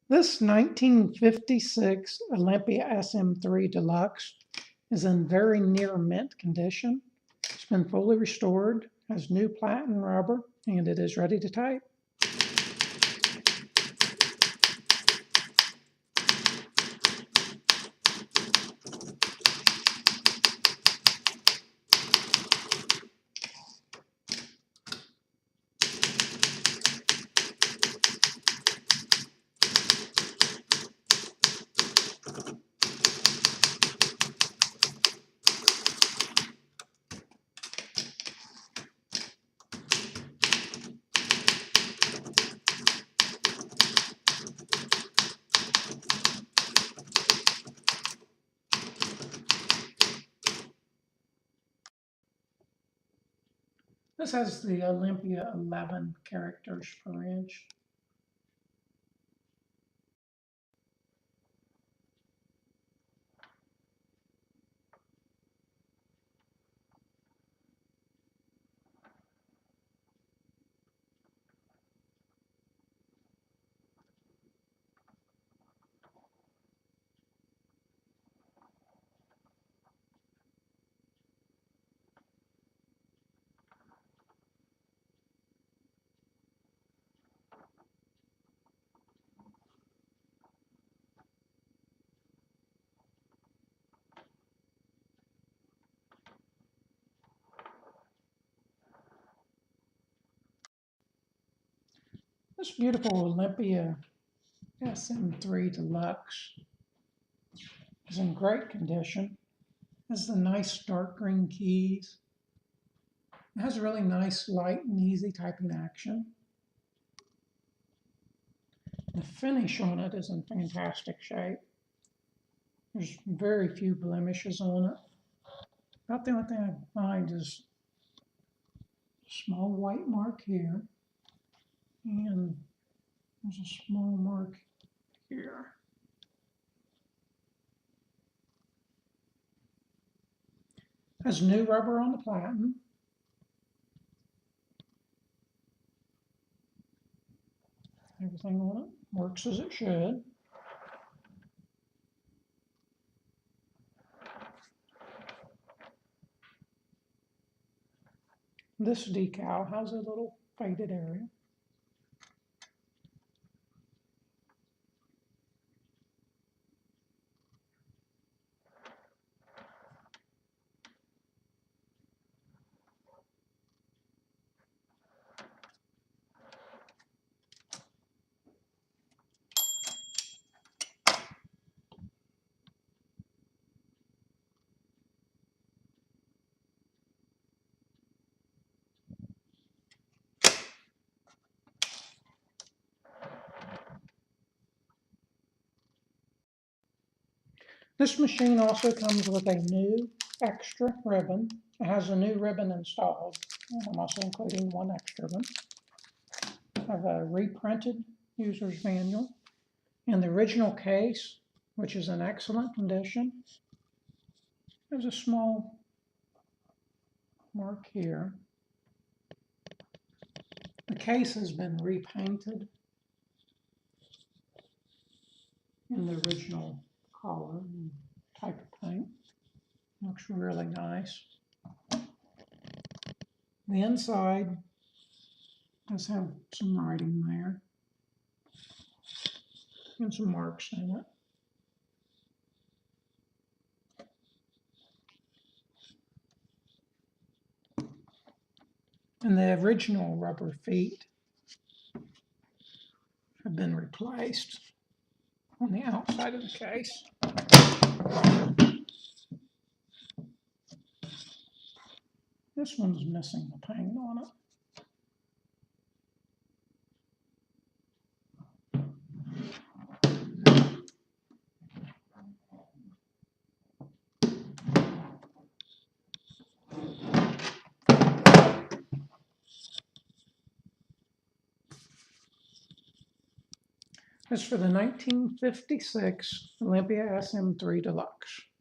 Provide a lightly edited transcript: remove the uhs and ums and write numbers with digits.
This 1956 Olympia SM3 DeLuxe is in very near mint condition. It's been fully restored, has new platen rubber, and it is ready to type. This has the Olympia 11 characters per inch. This beautiful Olympia SM3 DeLuxe is in great condition. It has the nice dark green keys. It has a really nice, light, and easy typing action. The finish on it is in fantastic shape. There's very few blemishes on it. About the only thing I find is a small white mark here, and there's a small mark here. Has new rubber on the platen. Everything on it works as it should. This decal has a little faded area. This machine also comes with a new extra ribbon. It has a new ribbon installed. I'm also including one extra one. I have a reprinted user's manual. And the original case, which is in excellent condition, there's a small mark here. The case has been repainted in the original color and type of paint. Looks really nice. The inside does have some writing there and some marks in it. And the original rubber feet have been replaced on the outside of the case. This one's missing the paint on it. This is for the 1956 Olympia SM3 DeLuxe.